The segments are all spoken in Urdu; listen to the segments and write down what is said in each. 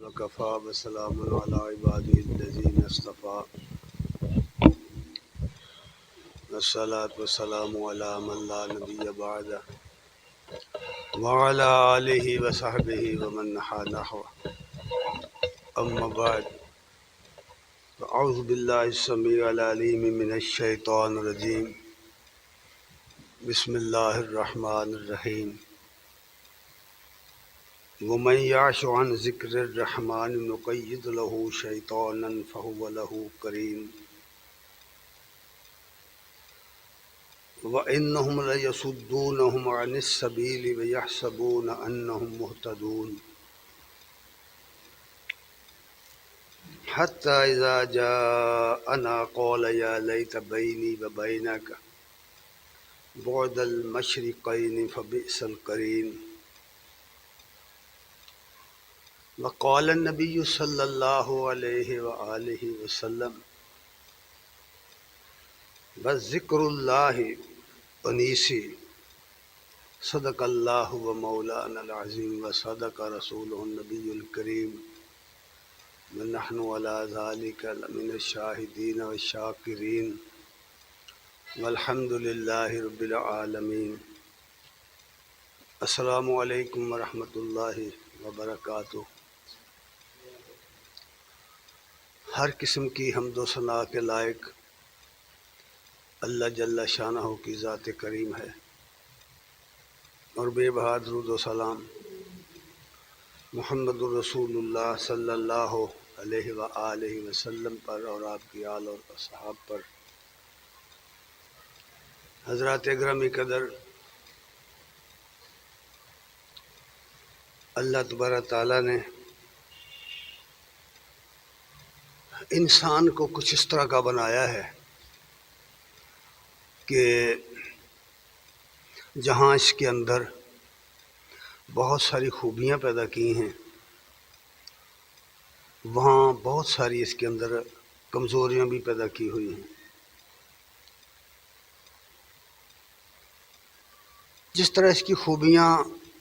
وکفا وسلام علی عبادہ الذین اصطفیٰ والصلاة والسلام علی من لا نبی بعدہ وعلی آلہ وصحبہ ومن نحا نحوہ اما بعد اعوذ باللہ السمیع العلیم من الشیطان الرجیم بسم اللہ الرحمن الرحیم ومن یعش عن ذکر الرحمن نقید له شیطانا فهو له قرین وَإِنَّهُمْ لَيَصُدُّونَهُمْ عَنِ السَّبِيلِ وَيَحْسَبُونَ أَنَّهُمْ مُهْتَدُونَ حَتَّى إِذَا جَاءَنَا قَالَ يَا لَيْتَ بَيْنِي وَبَيْنَكَ بُعْدَ الْمَشْرِقَيْنِ فَبِئْسَ الْقَرِينُ وقال النبي صلى الله عليه وآله وسلم وذكر الله أنيسي صدق اللہ و مولانا العظیم و صدق رسولہ النبی الکریم ونحن علی ذالک لمن الشاہدین والشاکرین والحمد للہ رب العالمین۔ السلام علیکم ورحمۃ اللہ وبرکاتہ۔ ہر قسم کی حمد و ثنا کے لائق اللہ جل شانہ کی ذات کریم ہے، اور بے بہا درود و سلام محمد الرسول اللہ صلی اللہ علیہ وآلہ وسلم پر اور آپ کی آل اور اصحاب پر۔ حضرات گرامی قدر، اللہ تبارک تعالیٰ نے انسان کو کچھ اس طرح کا بنایا ہے کہ جہاں اس کے اندر بہت ساری خوبیاں پیدا کی ہیں، وہاں بہت ساری اس کے اندر کمزوریاں بھی پیدا کی ہوئی ہیں۔ جس طرح اس کی خوبیاں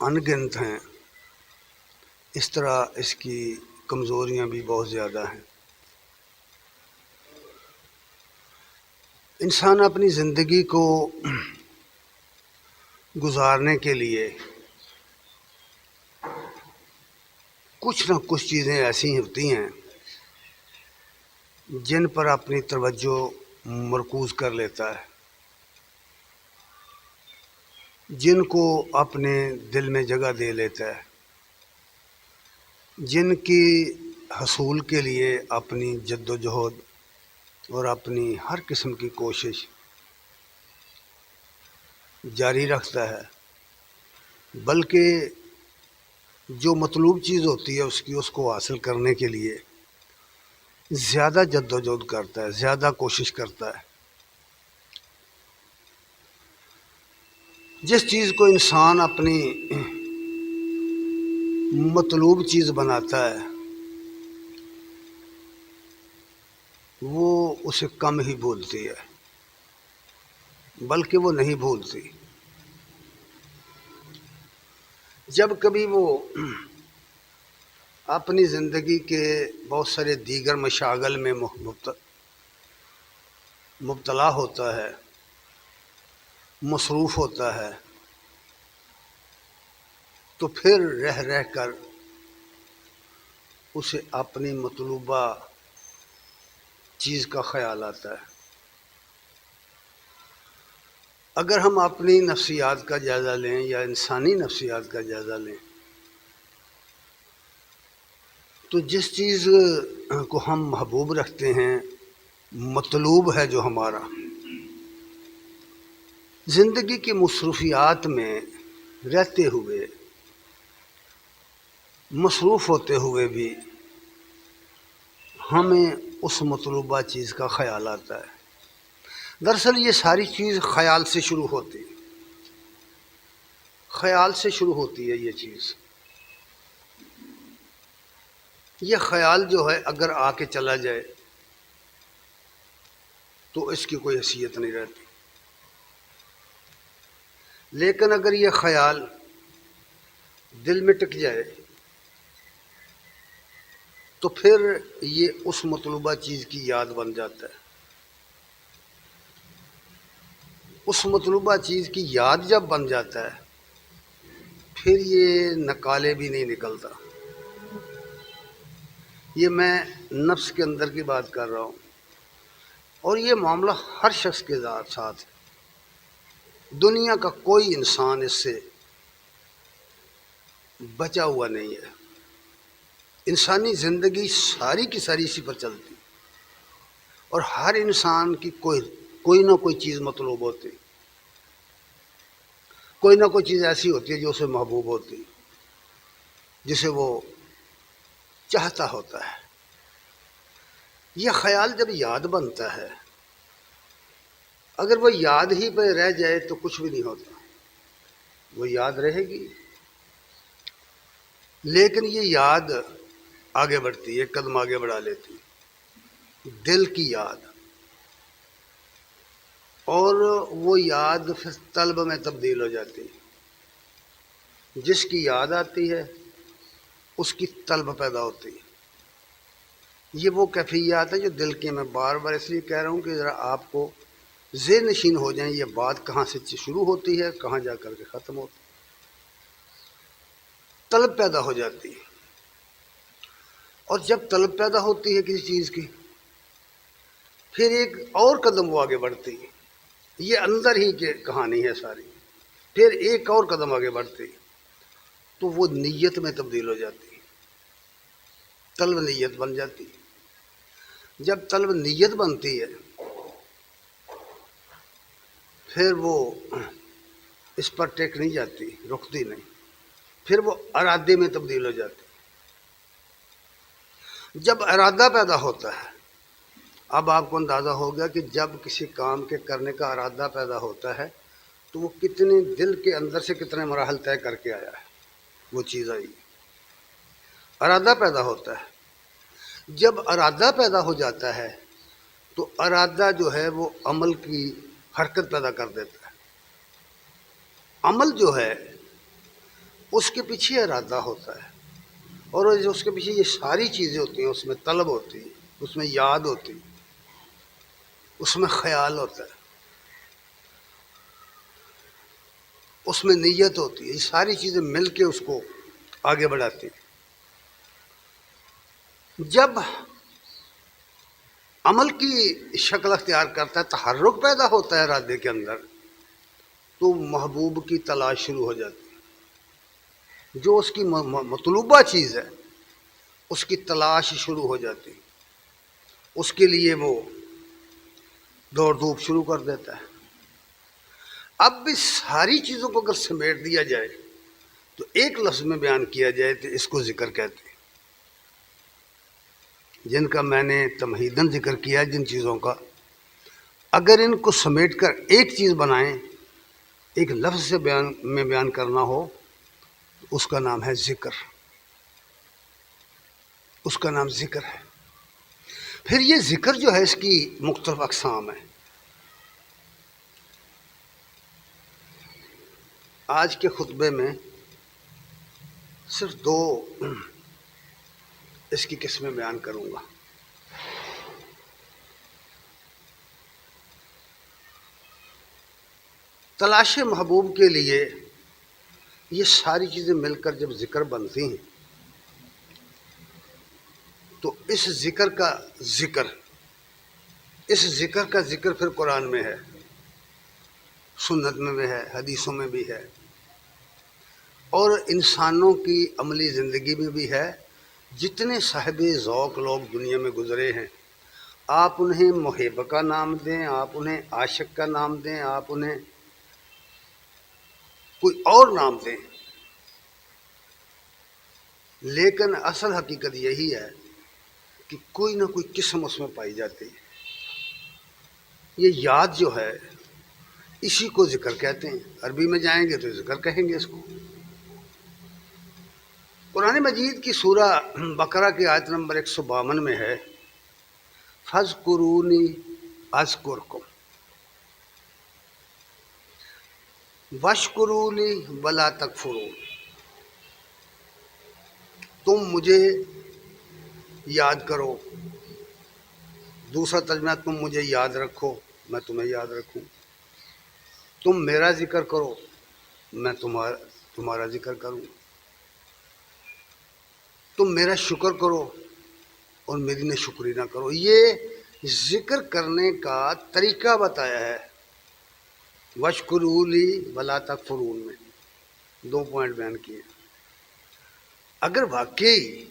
ان گنت ہیں، اس طرح اس کی کمزوریاں بھی بہت زیادہ ہیں۔ انسان اپنی زندگی کو گزارنے کے لیے کچھ نہ کچھ چیزیں ایسی ہوتی ہیں جن پر اپنی توجہ مرکوز کر لیتا ہے، جن کو اپنے دل میں جگہ دے لیتا ہے، جن کی حصول کے لیے اپنی جد و جہد اور اپنی ہر قسم کی کوشش جاری رکھتا ہے، بلکہ جو مطلوب چیز ہوتی ہے اس کو حاصل کرنے کے لیے زیادہ جد و جہد کرتا ہے، زیادہ کوشش کرتا ہے۔ جس چیز کو انسان اپنی مطلوب چیز بناتا ہے وہ اسے کم ہی بھولتی ہے، بلکہ وہ نہیں بھولتی۔ جب کبھی وہ اپنی زندگی کے بہت سارے دیگر مشاغل میں مبتلا ہوتا ہے، مصروف ہوتا ہے، تو پھر رہ رہ کر اسے اپنی مطلوبہ چیز کا خیال آتا ہے۔ اگر ہم اپنی نفسیات کا جائزہ لیں یا انسانی نفسیات کا جائزہ لیں تو جس چیز کو ہم محبوب رکھتے ہیں، مطلوب ہے جو ہمارا، زندگی کی مصروفیات میں رہتے ہوئے، مصروف ہوتے ہوئے بھی ہمیں اس مطلوبہ چیز کا خیال آتا ہے۔ دراصل یہ ساری چیز خیال سے شروع ہوتی ہے، خیال سے شروع ہوتی ہے یہ چیز۔ یہ خیال جو ہے اگر آ کے چلا جائے تو اس کی کوئی حیثیت نہیں رہتی، لیکن اگر یہ خیال دل میں ٹک جائے تو پھر یہ اس مطلوبہ چیز کی یاد بن جاتا ہے. اس مطلوبہ چیز کی یاد جب بن جاتا ہے پھر یہ نکالے بھی نہیں نکلتا. یہ میں نفس کے اندر کی بات کر رہا ہوں، اور یہ معاملہ ہر شخص کے ساتھ ہے. دنیا کا کوئی انسان اس سے بچا ہوا نہیں ہے. انسانی زندگی ساری کی ساری اسی پر چلتی، اور ہر انسان کی کوئی نہ کوئی چیز مطلوب ہوتی، کوئی نہ کوئی چیز ایسی ہوتی ہے جو اسے محبوب ہوتی، جسے وہ چاہتا ہوتا ہے. یہ خیال جب یاد بنتا ہے، اگر وہ یاد ہی پہ رہ جائے تو کچھ بھی نہیں ہوتا. وہ یاد رہے گی، لیکن یہ یاد آگے بڑھتی ہے، قدم آگے بڑھا لیتی. دل کی یاد، اور وہ یاد پھر طلب میں تبدیل ہو جاتی. جس کی یاد آتی ہے اس کی طلب پیدا ہوتی. یہ وہ کیفیات ہے جو دل کی، میں بار بار اس لیے کہہ رہا ہوں کہ ذرا آپ کو ذہن نشین ہو جائیں یہ بات کہاں سے شروع ہوتی ہے، کہاں جا کر کے ختم ہوتی. طلب پیدا ہو جاتی ہے، اور جب طلب پیدا ہوتی ہے کسی چیز کی، پھر ایک اور قدم وہ آگے بڑھتی. یہ اندر ہی کی کہانی ہے ساری. پھر ایک اور قدم آگے بڑھتی تو وہ نیت میں تبدیل ہو جاتی، طلب نیت بن جاتی. جب طلب نیت بنتی ہے پھر وہ اس پر ٹیک نہیں جاتی، رکتی نہیں، پھر وہ ارادے میں تبدیل ہو جاتی. جب ارادہ پیدا ہوتا ہے، اب آپ کو اندازہ ہو گیا کہ جب کسی کام کے کرنے کا ارادہ پیدا ہوتا ہے تو وہ کتنے دل کے اندر سے کتنے مراحل طے کر کے آیا ہے، وہ چیز آئی. ارادہ پیدا ہوتا ہے. جب ارادہ پیدا ہو جاتا ہے تو ارادہ جو ہے وہ عمل کی حرکت پیدا کر دیتا ہے. عمل جو ہے اس کے پیچھے ارادہ ہوتا ہے، اور اس کے پیچھے یہ ساری چیزیں ہوتی ہیں. اس میں طلب ہوتی، اس میں یاد ہوتی، اس میں خیال ہوتا ہے، اس میں نیت ہوتی ہے. یہ ساری چیزیں مل کے اس کو آگے بڑھاتی. جب عمل کی شکل اختیار کرتا ہے، تحرک پیدا ہوتا ہے ارادے کے اندر، تو محبوب کی تلاش شروع ہو جاتی. جو اس کی مطلوبہ چیز ہے اس کی تلاش شروع ہو جاتی. اس کے لیے وہ دوڑ دھوپ شروع کر دیتا ہے. اب بھی ساری چیزوں کو اگر سمیٹ دیا جائے تو ایک لفظ میں بیان کیا جائے تو اس کو ذکر کہتے ہیں، جن کا میں نے تمہیداً ذکر کیا. جن چیزوں کا اگر ان کو سمیٹ کر ایک چیز بنائیں، ایک لفظ سے بیان کرنا ہو، اس کا نام ہے ذکر. اس کا نام ذکر ہے. پھر یہ ذکر جو ہے اس کی مختلف اقسام ہیں. آج کے خطبے میں صرف 2 اس کی قسمیں بیان کروں گا. تلاش محبوب کے لیے یہ ساری چیزیں مل کر جب ذکر بنتی ہیں تو اس ذکر کا ذکر پھر قرآن میں ہے، سنت میں بھی ہے، حدیثوں میں بھی ہے، اور انسانوں کی عملی زندگی میں بھی ہے. جتنے صاحب ذوق لوگ دنیا میں گزرے ہیں، آپ انہیں محب کا نام دیں، آپ انہیں عاشق کا نام دیں، آپ انہیں کوئی اور نام دیں، لیکن اصل حقیقت یہی ہے کہ کوئی نہ کوئی قسم اس میں پائی جاتی ہے. یہ یاد جو ہے اسی کو ذکر کہتے ہیں. عربی میں جائیں گے تو ذکر کہیں گے اس کو. قرآن مجید کی سورہ بقرہ کی آیت نمبر 152 میں ہے فَاذْكُرُونِي أَذْكُرْكُمْ وَاشْكُرُوا لِي وَلَا تَكْفُرُونِ. تم مجھے یاد کرو. دوسرا ترجمہ ہے تم مجھے یاد رکھو میں تمہیں یاد رکھوں. تم میرا ذکر کرو میں تمہارا ذکر کروں. تم میرا شکر کرو اور میری ناشکری نہ کرو. یہ ذکر کرنے کا طریقہ بتایا ہے. وَاشْكُرُوا لِي وَلَا تَكْفُرُونَ میں 2 پوائنٹ بیان کیے. اگر واقعی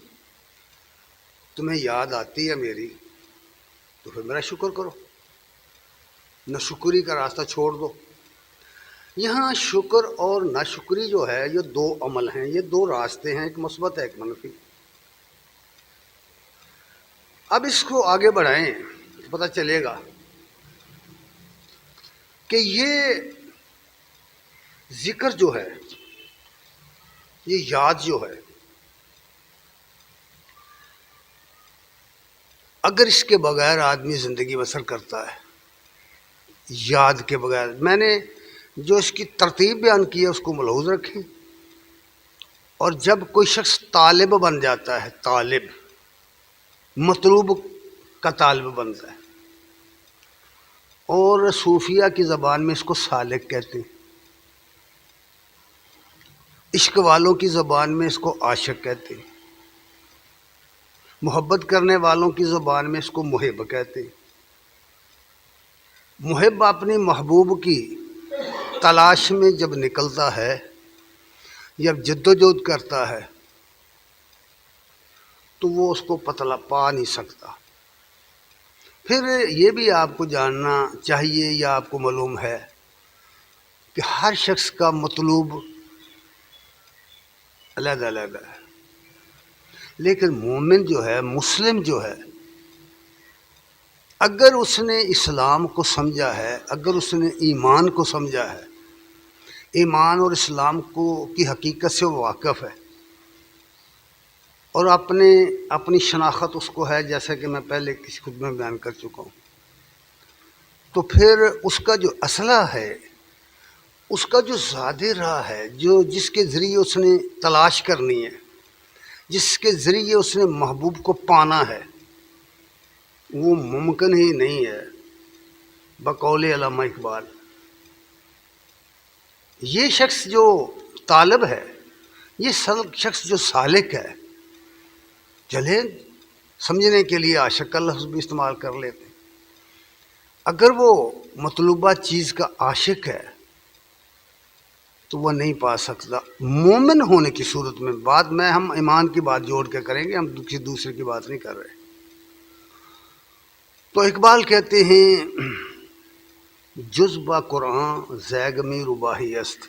تمہیں یاد آتی ہے میری تو پھر میرا شکر کرو، ناشکری کا راستہ چھوڑ دو. یہاں شکر اور ناشکری جو ہے یہ 2 عمل ہیں، یہ 2 راستے ہیں، ایک مثبت ہے ایک منفی. اب اس کو آگے بڑھائیں تو پتہ چلے گا کہ یہ ذکر جو ہے، یہ یاد جو ہے، اگر اس کے بغیر آدمی زندگی بسر کرتا ہے، یاد کے بغیر، میں نے جو اس کی ترتیب بیان کی ہے اس کو ملحوظ رکھیں. اور جب کوئی شخص طالب بن جاتا ہے، طالب مطلوب کا طالب بنتا ہے، اور صوفیہ کی زبان میں اس کو سالک کہتے ہیں، عشق والوں کی زبان میں اس کو عاشق کہتے ہیں، محبت کرنے والوں کی زبان میں اس کو محب کہتے ہیں. محب اپنی محبوب کی تلاش میں جب نکلتا ہے، جب جد و جہد کرتا ہے تو وہ اس کو پا نہیں سکتا. پھر یہ بھی آپ کو جاننا چاہیے یا آپ کو معلوم ہے کہ ہر شخص کا مطلوب علیحدہ علیحدہ ہے، لیکن مومن جو ہے، مسلم جو ہے، اگر اس نے اسلام کو سمجھا ہے، اگر اس نے ایمان کو سمجھا ہے، ایمان اور اسلام کی حقیقت سے واقف ہے، اور اپنی شناخت اس کو ہے، جیسا کہ میں پہلے کسی خطبے میں بیان کر چکا ہوں، تو پھر اس کا جو اصلہ ہے، اس کا جو ذاتی راہ ہے، جس کے ذریعے اس نے تلاش کرنی ہے، جس کے ذریعے اس نے محبوب کو پانا ہے، وہ ممکن ہی نہیں ہے. بقول علامہ اقبال، یہ شخص جو طالب ہے، یہ شخص جو سالک ہے، چلے سمجھنے کے لیے عاشق کا لفظ بھی استعمال کر لیتے ہیں. اگر وہ مطلوبہ چیز کا عاشق ہے تو وہ نہیں پا سکتا مومن ہونے کی صورت میں. بات میں ہم ایمان کی بات جوڑ کے کریں گے، ہم کسی دوسرے کی بات نہیں کر رہے. تو اقبال کہتے ہیں جز با قرآن زیگمی رباہی است.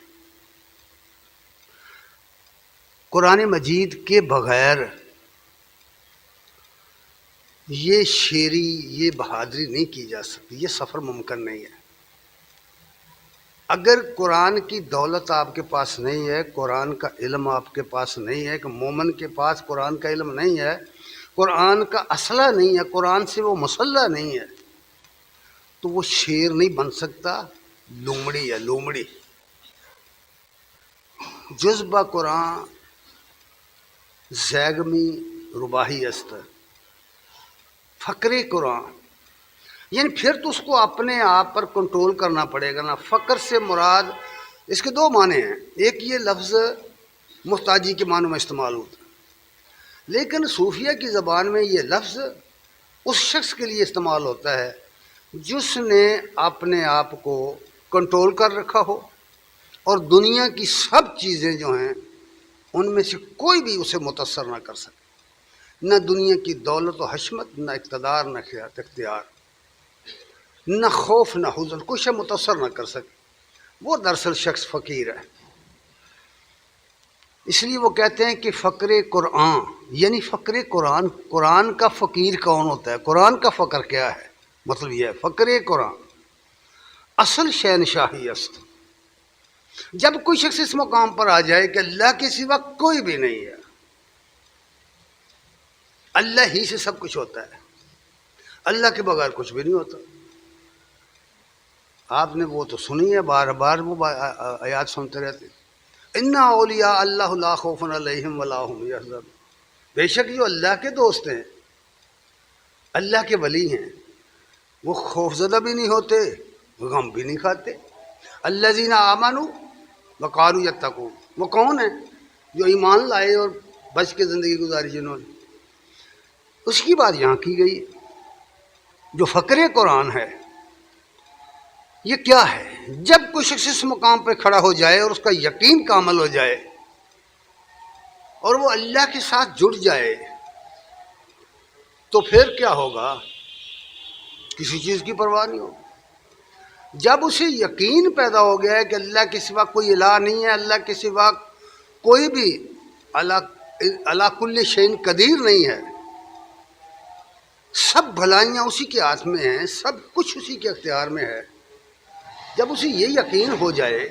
قرآن مجید کے بغیر یہ شیری، یہ بہادری نہیں کی جا سکتی، یہ سفر ممکن نہیں ہے. اگر قرآن کی دولت آپ کے پاس نہیں ہے، قرآن کا علم آپ کے پاس نہیں ہے، کہ مومن کے پاس قرآن کا علم نہیں ہے، قرآن کا اسلحہ نہیں ہے، قرآن سے وہ مسلح نہیں ہے، تو وہ شیر نہیں بن سکتا، لومڑی ہے لومڑی. جز با قرآن زیگمی رباہی است. فقر قرآن یعنی پھر تو اس کو اپنے آپ پر کنٹرول کرنا پڑے گا نا. فقر سے مراد اس کے 2 معنی ہیں. ایک یہ لفظ محتاجی کے معنوں میں استعمال ہوتا ہے، لیکن صوفیہ کی زبان میں یہ لفظ اس شخص کے لیے استعمال ہوتا ہے جس نے اپنے آپ کو کنٹرول کر رکھا ہو، اور دنیا کی سب چیزیں جو ہیں ان میں سے کوئی بھی اسے متاثر نہ کر سکے. نہ دنیا کی دولت و حشمت، نہ اقتدار، نہ اختیار، نہ خوف، نہ حزن، کچھ متاثر نہ کر سکے. وہ دراصل شخص فقیر ہے. اس لیے وہ کہتے ہیں کہ فقر قرآن یعنی فقر قرآن. قرآن کا فقیر کون ہوتا ہے؟ قرآن کا فقر کیا ہے؟ مطلب یہ ہے فقر قرآن اصل شہنشاہی است. جب کوئی شخص اس مقام پر آ جائے کہ اللہ کے سوا کوئی بھی نہیں ہے، اللہ ہی سے سب کچھ ہوتا ہے، اللہ کے بغیر کچھ بھی نہیں ہوتا. آپ نے وہ تو سنی ہے، بار بار وہ آیات سنتے رہتے. انا اولیاء اللہ لا خوف علیہم ولا هم یحزنون. بے شک جو اللہ کے دوست ہیں اللہ کے ولی ہیں، وہ خوف زدہ بھی نہیں ہوتے، غم بھی نہیں کھاتے۔ الذین آمنوا وقالوا یتقون، وہ کون ہیں؟ جو ایمان لائے اور بچ کے زندگی گزاری جنہوں نے۔ اس کی بات یہاں کی گئی۔ جو فقر قرآن ہے یہ کیا ہے؟ جب کوئی شخص اس مقام پہ کھڑا ہو جائے اور اس کا یقین کامل ہو جائے اور وہ اللہ کے ساتھ جڑ جائے تو پھر کیا ہوگا؟ کسی چیز کی پرواہ نہیں ہوگی۔ جب اسے یقین پیدا ہو گیا ہے کہ اللہ کے سوا کوئی الہ نہیں ہے، اللہ کے سوا کوئی بھی اللہ کل شیء قدیر نہیں ہے، سب بھلائیاں اسی کے ہاتھ میں ہیں، سب کچھ اسی کے اختیار میں ہے، جب اسے یہ یقین ہو جائے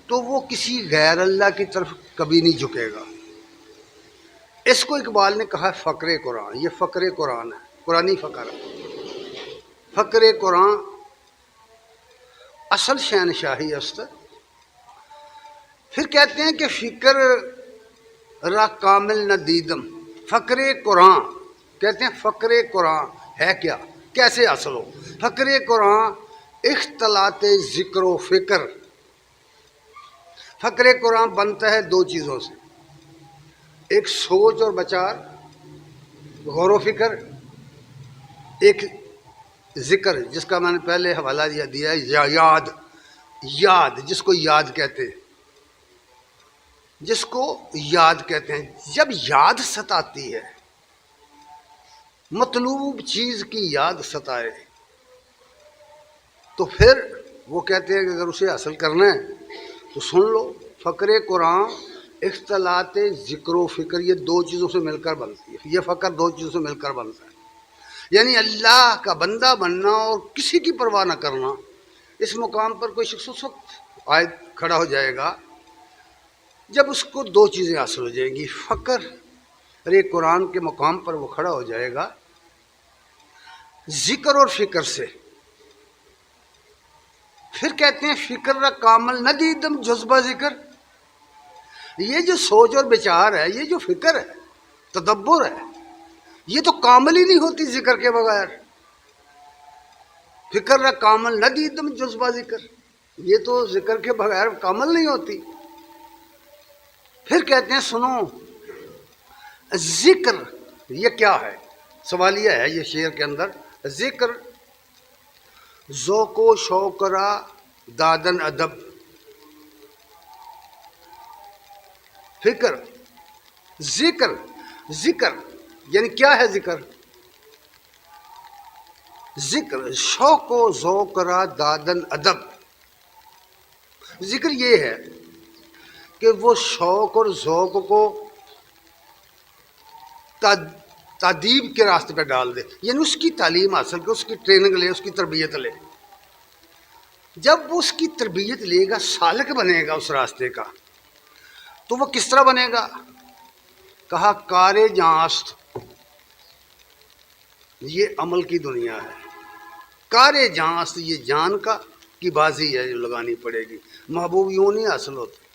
تو وہ کسی غیر اللہ کی طرف کبھی نہیں جھکے گا۔ اس کو اقبال نے کہا فقر قرآن۔ یہ فقر قرآن ہے، قرآنی فقر ہے۔ فقر قرآن اصل شہنشاہی است۔ پھر کہتے ہیں کہ فکر را کامل نہ دیدم۔ فقر قرآن کہتے ہیں فقر قرآن ہے کیا، کیسے حاصل ہو؟ فقر قرآن اختلاط ذکر و فکر۔ فقر قرآن بنتا ہے دو چیزوں سے، ایک سوچ اور بچار، غور و فکر، ایک ذکر جس کا میں نے پہلے حوالہ دیا ہے، یاد جس کو یاد کہتے ہیں، جس کو یاد کہتے ہیں۔ جب یاد ستاتی ہے، مطلوب چیز کی یاد ستائے تو پھر وہ کہتے ہیں کہ اگر اسے حاصل کرنا ہے تو سن لو۔ فقر قرآن اختلاط ذکر و فکر، یہ دو چیزوں سے مل کر بنتی ہے۔ یہ فقر دو چیزوں سے مل کر بنتا ہے، یعنی اللہ کا بندہ بننا اور کسی کی پرواہ نہ کرنا۔ اس مقام پر کوئی شخص اس وقت آئے کھڑا ہو جائے گا جب اس کو دو چیزیں حاصل ہو جائیں گی۔ فقر ارے قرآن کے مقام پر وہ کھڑا ہو جائے گا ذکر اور فکر سے۔ پھر کہتے ہیں فکر را کامل نہ دیدم جذبہ ذکر۔ یہ جو سوچ اور بچار ہے، یہ جو فکر ہے، تدبر ہے، یہ تو کامل ہی نہیں ہوتی ذکر کے بغیر۔ فکر را کامل نہ دیدم جذبہ ذکر، یہ تو ذکر کے بغیر کامل نہیں ہوتی۔ پھر کہتے ہیں سنو، ذکر یہ کیا ہے؟ سوالیہ ہے یہ شعر کے اندر۔ ذکر ذوق و شوق را دادن ادب۔ فکر، ذکر، ذکر یعنی کیا ہے ذکر؟ ذکر شوق و ذوق را دادن ادب۔ ذکر یہ ہے کہ وہ شوق اور ذوق کو تادیب کے راستے پہ ڈال دے، یعنی اس کی تعلیم حاصل کرے، اس کی ٹریننگ لے، اس کی تربیت لے۔ جب وہ اس کی تربیت لے گا، سالک بنے گا اس راستے کا، تو وہ کس طرح بنے گا؟ کہا کار جانست، یہ عمل کی دنیا ہے۔ کار جانست یہ جان کا کی بازی ہے جو لگانی پڑے گی۔ محبوب یوں نہیں حاصل ہوتا۔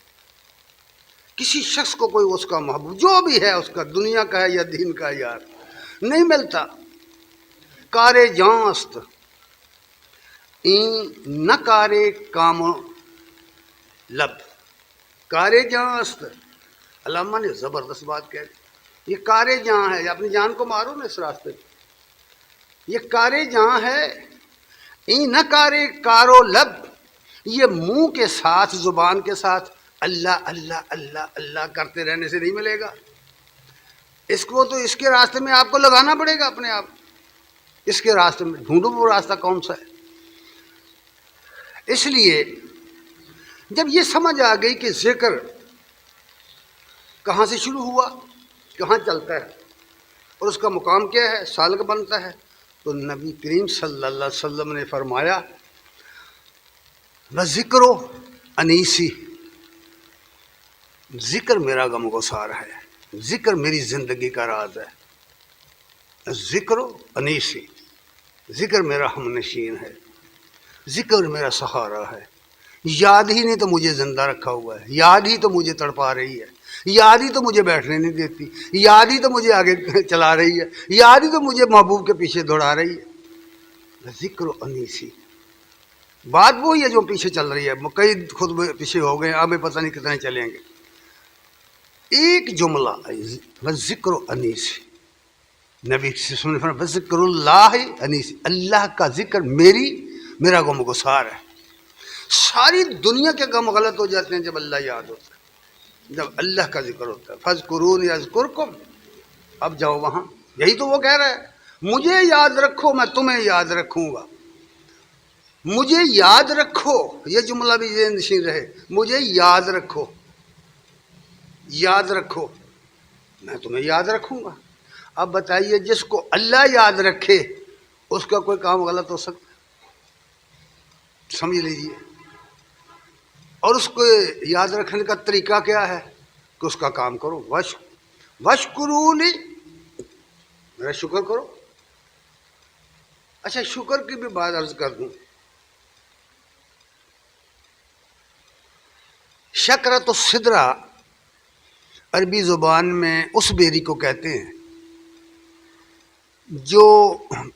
کسی شخص کو کوئی اس کا محبوب جو بھی ہے، اس کا دنیا کا ہے یا دین کا یار، نہیں ملتا۔ کار جانست این نہ کارے کام لب۔ کار جانست، علامہ نے زبردست بات کہہ دی۔ یہ کار جہاں ہے، اپنی جان کو مارو نا اس راستے پہ۔ یہ کار جہاں ہے، این نہ کارے کارو لب، یہ منہ کے ساتھ، زبان کے ساتھ اللہ اللہ اللہ اللہ کرتے رہنے سے نہیں ملے گا۔ اس کو تو اس کے راستے میں آپ کو لگانا پڑے گا اپنے آپ۔ اس کے راستے میں ڈھونڈو وہ راستہ کون سا ہے۔ اس لیے جب یہ سمجھ آ گئی کہ ذکر کہاں سے شروع ہوا، کہاں چلتا ہے اور اس کا مقام کیا ہے، سالک بنتا ہے، تو نبی کریم صلی اللہ علیہ وسلم نے فرمایا ذکر و انیسی، ذکر میرا غم گسار ہے، ذکر میری زندگی کا راز ہے۔ ذکر و انیسی، ذکر میرا ہم نشین ہے، ذکر میرا سہارا ہے۔ یاد ہی نہیں تو مجھے زندہ رکھا ہوا ہے، یاد ہی تو مجھے تڑپا رہی ہے۔ یاد ہی تو مجھے بیٹھنے نہیں دیتی، یاد ہی تو مجھے آگے چلا رہی ہے، یاد ہی تو مجھے محبوب کے پیچھے دوڑا رہی ہے۔ ذکر انیسی، بات وہی ہے جو پیچھے چل رہی ہے، کئی خود پیچھے ہو گئے، ہمیں پتہ نہیں کتنے چلیں گے۔ ایک جملہ ذکر انیسی، نبی سے سننے فرمایا ذکر اللہ انیسی، اللہ کا ذکر میرا غم گسار ہے۔ ساری دنیا کے غم غلط ہو جاتے ہیں جب اللہ یاد ہوتا ہے، جب اللہ کا ذکر ہوتا ہے۔ فاذکرونی اذکرکم، اب جاؤ وہاں، یہی تو وہ کہہ رہا ہے، مجھے یاد رکھو میں تمہیں یاد رکھوں گا، مجھے یاد رکھو، یہ جملہ بھی ذہن نشین رہے، مجھے یاد رکھو، یاد رکھو میں تمہیں یاد رکھوں گا۔ اب بتائیے جس کو اللہ یاد رکھے اس کا کوئی کام غلط ہو سکتا ہے؟ سمجھ لیجیے۔ اور اس کو یاد رکھنے کا طریقہ کیا ہے کہ اس کا کام کرو، وشکرونی، میرا شکر کرو۔ اچھا شکر کی بھی بات عرض کر دوں، شکرۃ السدرہ عربی زبان میں اس بیری کو کہتے ہیں جو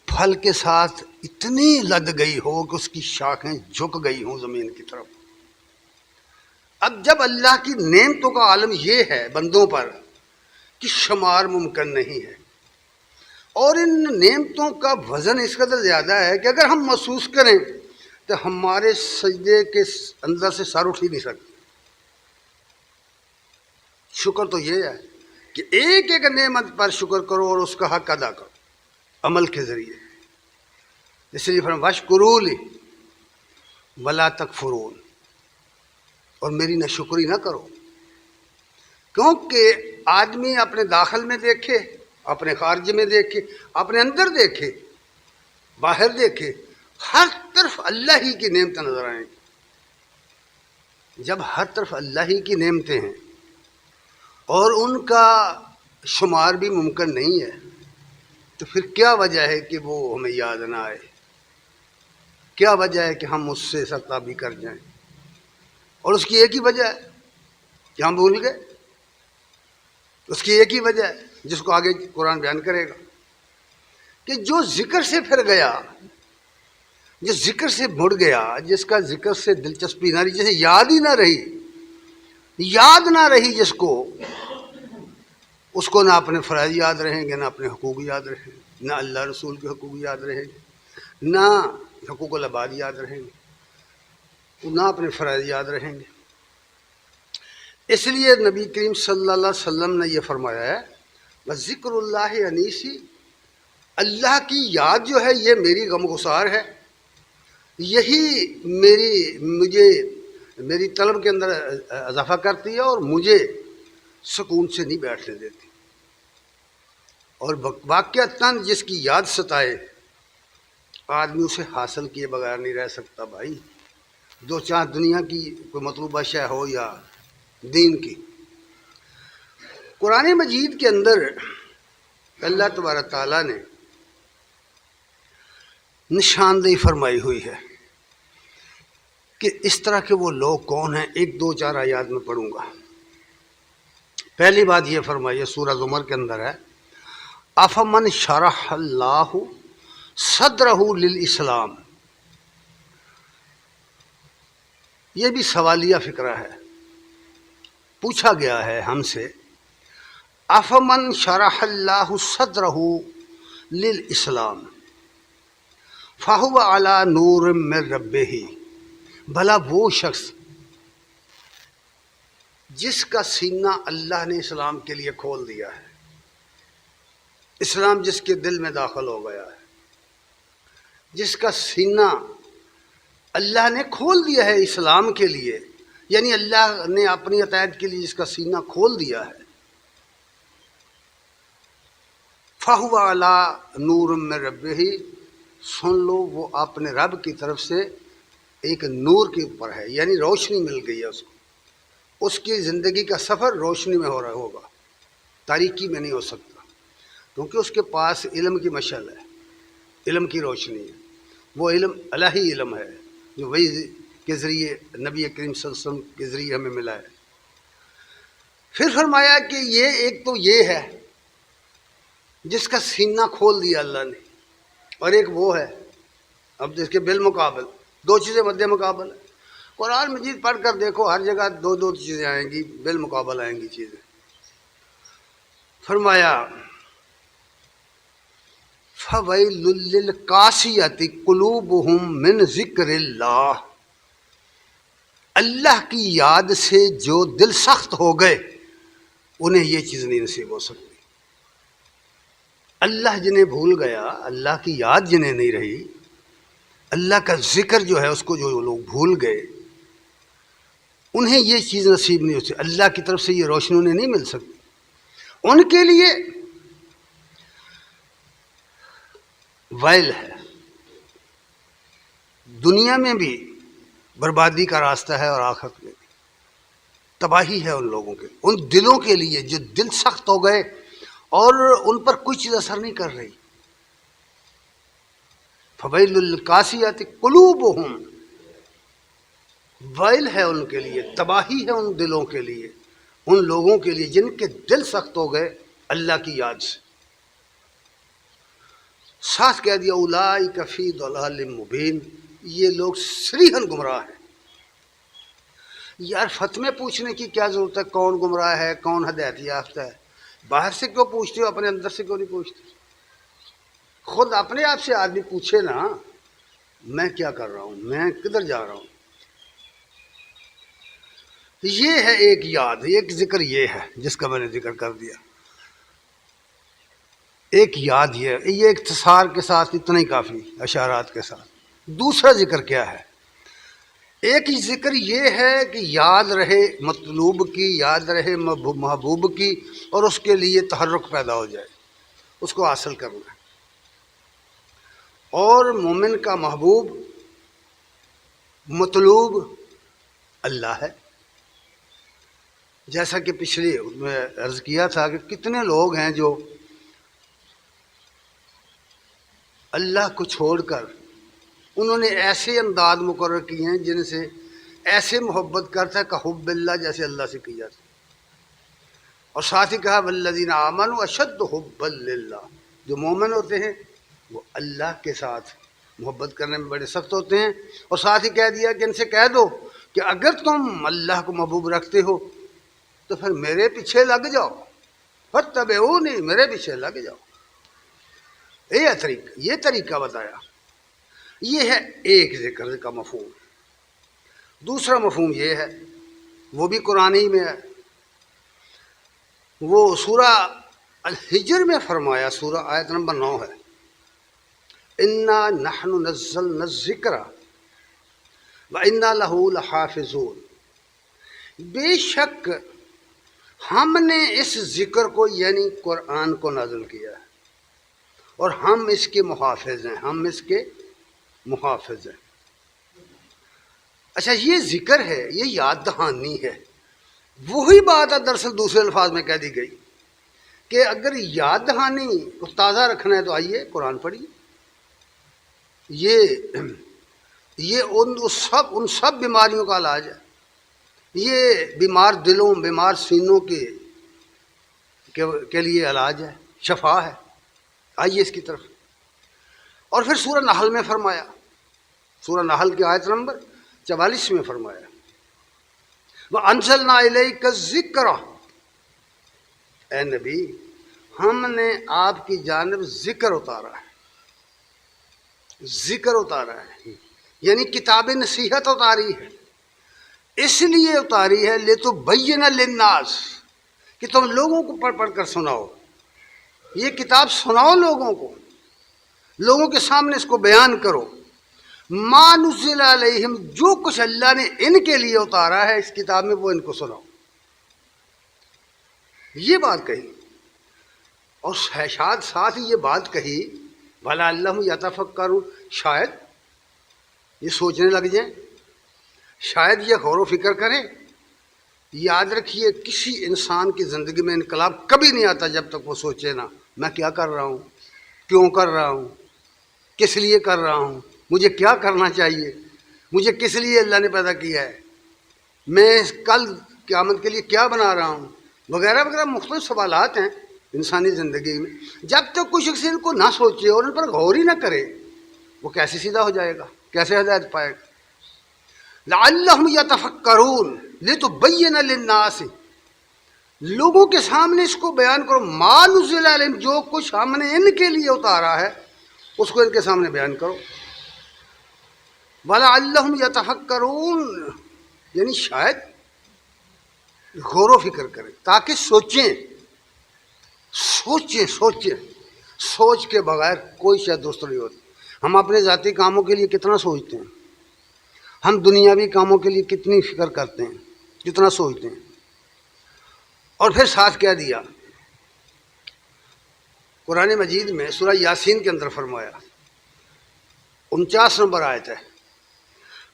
پھل کے ساتھ اتنی لد گئی ہو کہ اس کی شاخیں جھک گئی ہوں زمین کی طرف۔ اب جب اللہ کی نعمتوں کا عالم یہ ہے بندوں پر کہ شمار ممکن نہیں ہے، اور ان نعمتوں کا وزن اس قدر زیادہ ہے کہ اگر ہم محسوس کریں تو ہمارے سجدے کے اندر سے سر اٹھ ہی نہیں سکتے۔ شکر تو یہ ہے کہ ایک ایک نعمت پر شکر کرو اور اس کا حق ادا کرو عمل کے ذریعے۔ اس لیے فرمایا واشکروا لی ولا تکفرون، اور میری ناشکری نہ کرو، کیونکہ آدمی اپنے داخل میں دیکھے، اپنے خارج میں دیکھے، اپنے اندر دیکھے، باہر دیکھے، ہر طرف اللہ ہی کی نعمتیں نظر آئیں گی۔ جب ہر طرف اللہ ہی کی نعمتیں ہیں اور ان کا شمار بھی ممکن نہیں ہے تو پھر کیا وجہ ہے کہ وہ ہمیں یاد نہ آئے؟ کیا وجہ ہے کہ ہم اس سے سرتابی کر جائیں؟ اور اس کی ایک ہی وجہ ہے کہ ہم بھول گئے، اس کی ایک ہی وجہ ہے جس کو آگے قرآن بیان کرے گا کہ جو ذکر سے پھر گیا، جو ذکر سے مڑ گیا، جس کا ذکر سے دلچسپی نہ رہی، جسے یاد ہی نہ رہی، یاد نہ رہی جس کو، اس کو نہ اپنے فرائض یاد رہیں گے، نہ اپنے حقوق یاد رہیں گے، نہ اللہ رسول کے حقوق یاد رہیں گے، نہ حقوق العباد یاد رہیں گے، نہ اپنے فرائض یاد رہیں گے۔ اس لیے نبی کریم صلی اللہ علیہ وسلم نے یہ فرمایا ہے ذکر اللہ انیسی، اللہ کی یاد جو ہے یہ میری غم گسار ہے، یہی میری طلب کے اندر اضافہ کرتی ہے اور مجھے سکون سے نہیں بیٹھنے دیتی۔ اور واقعتاً جس کی یاد ستائے آدمی اسے حاصل کیے بغیر نہیں رہ سکتا بھائی، دو چار دنیا کی کوئی مطلوبہ شے ہو یا دین کی۔ قرآن مجید کے اندر اللہ تبارک تعالیٰ نے نشاندہی فرمائی ہوئی ہے کہ اس طرح کے وہ لوگ کون ہیں۔ ایک دو چار آیات میں پڑھوں گا۔ پہلی بات یہ فرمائی ہے، سورہ زمر کے اندر ہے افمن شرح اللہ صدرہ للاسلام، یہ بھی سوالیہ فقرہ ہے، پوچھا گیا ہے ہم سے افمن شرح اللہ صدرہ للاسلام فہو علی نور من ربہ، بھلا وہ شخص جس کا سینہ اللہ نے اسلام کے لیے کھول دیا ہے، اسلام جس کے دل میں داخل ہو گیا ہے، جس کا سینہ اللہ نے کھول دیا ہے اسلام کے لیے، یعنی اللہ نے اپنی عطیت کے لیے جس کا سینہ کھول دیا ہے، فَهُوَ عَلَى نُورٍ مِّن رَبِّهِ، سن لو وہ اپنے رب کی طرف سے ایک نور کے اوپر ہے، یعنی روشنی مل گئی ہے اس کو، اس کی زندگی کا سفر روشنی میں ہو رہا ہوگا، تاریکی میں نہیں ہو سکتا، کیونکہ اس کے پاس علم کی مشعل ہے، علم کی روشنی ہے، وہ علم الہی علم ہے جو وہی کے ذریعے نبی کریم صلی اللہ علیہ وسلم کے ذریعے ہمیں ملا ہے۔ پھر فرمایا کہ یہ ایک تو یہ ہے جس کا سینہ کھول دیا اللہ نے، اور ایک وہ ہے اب جس کے بالمقابل دو چیزیں مد مقابل ہے۔ قرآن مجید پڑھ کر دیکھو، ہر جگہ دو دو چیزیں آئیں گی، بالمقابل آئیں گی چیزیں۔ فرمایا فَوَيْلٌ لِّلْقَاسِيَةِ قُلُوبُهُم مِّن ذِكْرِ اللَّهِ، اللہ کی یاد سے جو دل سخت ہو گئے انہیں یہ چیز نہیں نصیب ہو سکتی۔ اللہ جنہیں بھول گیا، اللہ کی یاد جنہیں نہیں رہی، اللہ کا ذکر جو ہے اس کو جو لوگ بھول گئے، انہیں یہ چیز نصیب نہیں ہو سکتی، اللہ کی طرف سے یہ روشنی انہیں نہیں مل سکتی۔ ان کے لیے ویل ہے، دنیا میں بھی بربادی کا راستہ ہے اور آخرت میں بھی تباہی ہے ان لوگوں کے، ان دلوں کے لیے جو دل سخت ہو گئے اور ان پر کوئی چیز اثر نہیں کر رہی۔ فَوَيْلٌ لِّلْقَاسِيَةِ قُلُوبُهُم، ویل ہے ان کے لیے، تباہی ہے ان دلوں کے لیے، ان لوگوں کے لیے جن کے دل سخت ہو گئے اللہ کی یاد سے۔ ساتھ کہہ دیا اولئک فی ضلال مبین، یہ لوگ صریحاً گمراہ ہیں۔ یار فتوے پوچھنے کی کیا ضرورت ہے، کون گمراہ ہے کون ہدایت یافتہ ہے؟ باہر سے کیوں پوچھتے ہو، اپنے اندر سے کیوں نہیں پوچھتے؟ خود اپنے آپ سے آدمی پوچھے نا، میں کیا کر رہا ہوں، میں کدھر جا رہا ہوں۔ یہ ہے ایک یاد، ایک ذکر یہ ہے جس کا میں نے ذکر کر دیا، ایک یاد یہ اختصار کے ساتھ اتنا ہی کافی، اشارات کے ساتھ۔ دوسرا ذکر کیا ہے؟ ایک ذکر یہ ہے کہ یاد رہے مطلوب کی، یاد رہے محبوب کی، اور اس کے لیے تحرک پیدا ہو جائے، اس کو حاصل کرنا ہے۔ اور مومن کا محبوب مطلوب اللہ ہے، جیسا کہ پچھلے میں عرض کیا تھا کہ کتنے لوگ ہیں جو اللہ کو چھوڑ کر انہوں نے ایسے انداز مقرر کیے ہیں جن سے ایسے محبت کرتا ہے کہ حب اللہ جیسے اللہ سے کی جاتی، اور ساتھ ہی کہا والذین آمنوا اشد حبا للہ، جو مومن ہوتے ہیں وہ اللہ کے ساتھ محبت کرنے میں بڑے سخت ہوتے ہیں۔ اور ساتھ ہی کہہ دیا کہ ان سے کہہ دو کہ اگر تم اللہ کو محبوب رکھتے ہو تو پھر میرے پیچھے لگ جاؤ، فاتبعونی، میرے پیچھے لگ جاؤ۔ یہ طریقہ بتایا، یہ ہے ایک ذکر کا مفہوم۔ دوسرا مفہوم یہ ہے، وہ بھی قرآنی میں ہے، وہ سورہ الحجر میں فرمایا، سورہ آیت نمبر 9 ہے، انا نحن نزلنا الذکر وانا لہ لحافظون، بے شک ہم نے اس ذکر کو یعنی قرآن کو نازل کیا ہے اور ہم اس کے محافظ ہیں، ہم اس کے محافظ ہیں۔ اچھا یہ ذکر ہے، یہ یاد دہانی ہے، وہی بات ہے دراصل دوسرے الفاظ میں کہہ دی گئی کہ اگر یاد دہانی کو تازہ رکھنا ہے تو آئیے قرآن پڑھیے۔ یہ ان سب بیماریوں کا علاج ہے، یہ بیمار دلوں، بیمار سینوں کے لیے علاج ہے، شفا ہے۔ آئیے اس کی طرف۔ اور پھر سورہ نحل میں فرمایا، سورہ نحل کی آیت نمبر 44 میں فرمایا وَأَنزَلْنَا إِلَيْكَ الذِّكْرَ، اے نبی ہم نے آپ کی جانب ذکر اتارا ہے، ذکر اتارا ہے یعنی کتاب نصیحت اتاری ہے، اس لیے اتاری ہے لِتُبَيِّنَ لِلنَّاسِ، کہ تم لوگوں کو پڑھ پڑھ کر سناؤ، یہ کتاب سناؤ لوگوں کو، لوگوں کے سامنے اس کو بیان کرو، ما نزل علیہم، جو کچھ اللہ نے ان کے لیے اتارا ہے اس کتاب میں وہ ان کو سناؤ۔ یہ بات کہی، اور شاید ساتھ ہی یہ بات کہی وَلَعَلَّهُمْ يَتَفَكَّرُونَ، شاید یہ سوچنے لگ جائیں، شاید یہ غور و فکر کریں۔ یاد رکھیے کسی انسان کی زندگی میں انقلاب کبھی نہیں آتا جب تک وہ سوچے نا میں کیا کر رہا ہوں، کیوں کر رہا ہوں، کس لیے کر رہا ہوں، مجھے کیا کرنا چاہیے، مجھے کس لیے اللہ نے پیدا کیا ہے، میں کل قیامت کے لیے کیا بنا رہا ہوں، وغیرہ وغیرہ مختلف سوالات ہیں انسانی زندگی میں. جب تک کوئی شخص ان کو نہ سوچے اور ان پر غور ہی نہ کرے وہ کیسے سیدھا ہو جائے گا, کیسے ہدایت پائے گا؟ لعلہم یتفکرون لتبین للناس, لوگوں کے سامنے اس کو بیان کرو, ما نزل علیہم, جو کچھ ہم نے ان کے لیے اتارا ہے اس کو ان کے سامنے بیان کرو. وَلَعَلَّهُمْ يَتَفَكَّرُونَ, یعنی شاید غور و فکر کریں, تاکہ سوچیں. سوچ کے بغیر کوئی شاید درست نہیں ہوتی. ہم اپنے ذاتی کاموں کے لیے کتنا سوچتے ہیں, ہم دنیاوی کاموں کے لیے کتنی فکر کرتے ہیں, کتنا سوچتے ہیں. اور پھر ساتھ کہہ دیا قرآن مجید میں سورہ یاسین کے اندر فرمایا, 49 نمبر آیت ہے,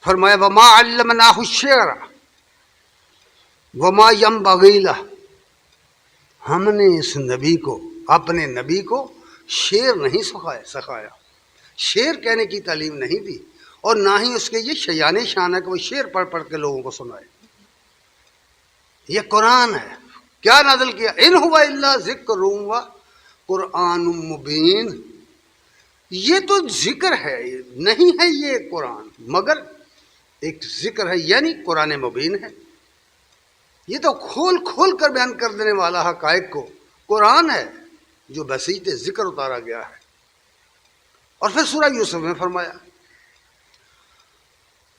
فرمایا وَمَا عَلَّمْنَاهُ الشِّعْرَ وَمَا يَنبَغِي لَهُ, ہم نے اس نبی کو, اپنے نبی کو شعر نہیں سکھایا, شعر کہنے کی تعلیم نہیں دی, اور نہ ہی اس کے یہ شیان شان ہے کہ وہ شعر پڑھ پڑھ کے لوگوں کو سنائے. یہ قرآن ہے. کیا نازل کیا؟ ان ہوا الا ذکر و قرآن مبین, یہ تو ذکر ہے, نہیں ہے یہ قرآن, مگر ایک ذکر ہے, یعنی قرآن مبین ہے. یہ تو کھول کھول کر بیان کر دینے والا حقائق کو قرآن ہے جو بسیط ذکر اتارا گیا ہے. اور پھر سورہ یوسف میں فرمایا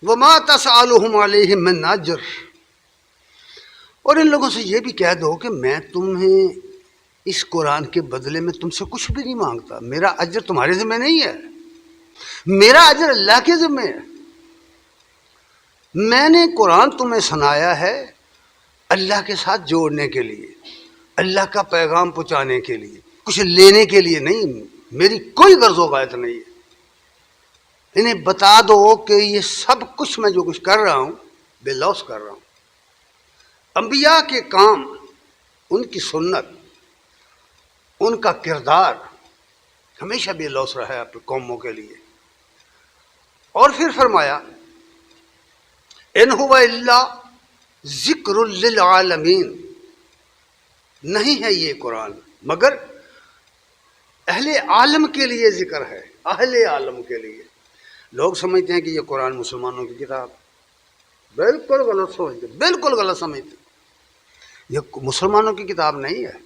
وَمَا تَسْأَلُهُمْ عَلَيْهِ مِنْ أَجْرٍ, اور ان لوگوں سے یہ بھی کہہ دو کہ میں تمہیں اس قرآن کے بدلے میں تم سے کچھ بھی نہیں مانگتا, میرا اجر تمہارے ذمہ نہیں ہے, میرا اجر اللہ کے ذمہ ہے. میں نے قرآن تمہیں سنایا ہے اللہ کے ساتھ جوڑنے کے لیے, اللہ کا پیغام پہنچانے کے لیے, کچھ لینے کے لیے نہیں. میری کوئی غرض و غایت نہیں ہے. انہیں بتا دو کہ یہ سب کچھ میں جو کچھ کر رہا ہوں بے لوث کر رہا ہوں. انبیاء کے کام, ان کی سنت, ان کا کردار ہمیشہ بے لوث رہا ہے اپنی قوموں کے لیے. اور پھر فرمایا ان ہوا الا ذکر للعالمین, نہیں ہے یہ قرآن مگر اہل عالم کے لیے ذکر ہے, اہل عالم کے لیے. لوگ سمجھتے ہیں کہ یہ قرآن مسلمانوں کی کتاب, بالکل غلط سمجھتے, بالکل غلط سمجھتے. یہ مسلمانوں کی کتاب نہیں ہے,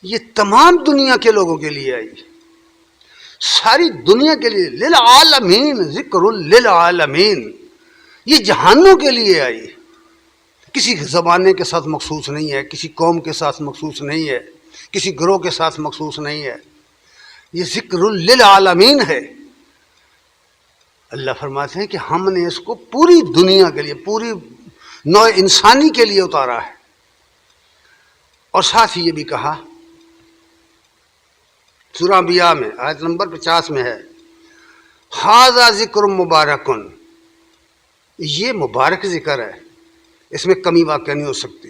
یہ تمام دنیا کے لوگوں کے لیے آئی, ساری دنیا کے لیے. للعالمین, ذکر للعالمین, یہ جہانوں کے لیے آئی, کسی زمانے کے ساتھ مخصوص نہیں ہے, کسی قوم کے ساتھ مخصوص نہیں ہے, کسی گروہ کے ساتھ مخصوص نہیں ہے. یہ ذکر للعالمین ہے. اللہ فرماتے ہیں کہ ہم نے اس کو پوری دنیا کے لیے, پوری نوع انسانی کے لیے اتارا ہے. اور ساتھ ہی یہ بھی کہا سورہ انبیاء میں آیت نمبر 50 میں ہے ھذا ذکر مبارکن, یہ مبارک ذکر ہے, اس میں کمی واقع نہیں ہو سکتی.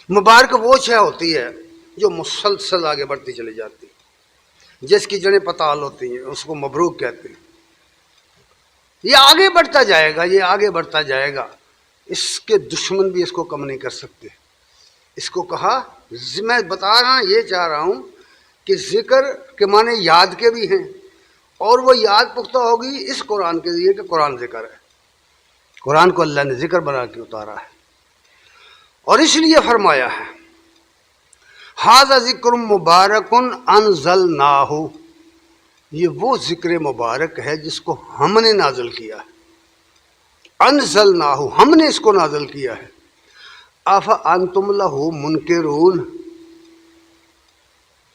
مبارک وہ شے ہوتی ہے جو مسلسل آگے بڑھتی چلی جاتی, جس کی جڑیں پتال ہوتی ہیں اس کو مبروک کہتے ہیں. یہ آگے بڑھتا جائے گا, یہ آگے بڑھتا جائے گا, اس کے دشمن بھی اس کو کم نہیں کر سکتے. اس کو کہا, میں بتا رہا ہوں, یہ چاہ رہا ہوں کہ ذکر کے معنی یاد کے بھی ہیں, اور وہ یاد پختہ ہوگی اس قرآن کے ذریعے کہ قرآن ذکر ہے. قرآن کو اللہ نے ذکر بنا کے اتارا ہے, اور اس لیے فرمایا ہے ھذا ذکر مبارک انزلناہ, یہ وہ ذکر مبارک ہے جس کو ہم نے نازل کیا ہے. انزلناہ, ہم نے اس کو نازل کیا ہے. افانتم لہ منکرون,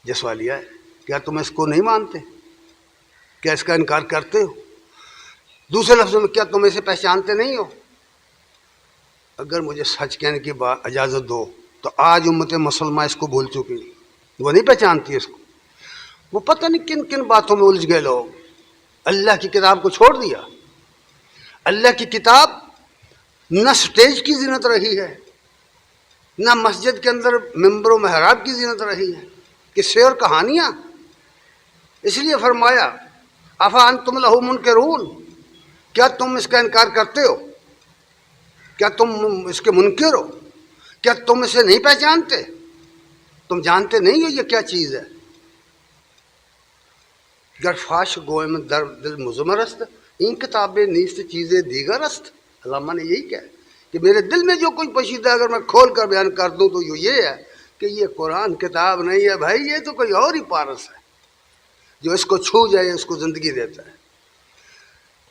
یہ سوالیہ ہے, کیا تم اس کو نہیں مانتے, کیا اس کا انکار کرتے ہو؟ دوسرے لفظوں میں کیا تم اسے پہچانتے نہیں ہو؟ اگر مجھے سچ کہنے کی اجازت دو تو آج امت مسلمہ اس کو بھول چکی, وہ نہیں پہچانتی اس کو. وہ پتہ نہیں کن کن باتوں میں الجھ گئے لوگ, اللہ کی کتاب کو چھوڑ دیا. اللہ کی کتاب نہ سٹیج کی زینت رہی ہے, نہ مسجد کے اندر ممبر و محراب کی زینت رہی ہے, قصے اور کہانیاں. اس لیے فرمایا افانتم لہ منکرون, کیا تم اس کا انکار کرتے ہو, کیا تم اس کے منکر ہو؟ کیا تم اسے نہیں پہچانتے؟ تم جانتے نہیں ہو یہ کیا چیز ہے؟ گر فاش گوئم در دل مزمر است این کتابیں نیست چیزیں دیگر است. علامہ نے یہی کہا کہ میرے دل میں جو کچھ پوشیدہ اگر میں کھول کر بیان کر دوں تو یہ ہے کہ یہ قرآن کتاب نہیں ہے بھائی، یہ تو کوئی اور ہی پارس ہے جو اس کو چھو جائے اس کو زندگی دیتا ہے.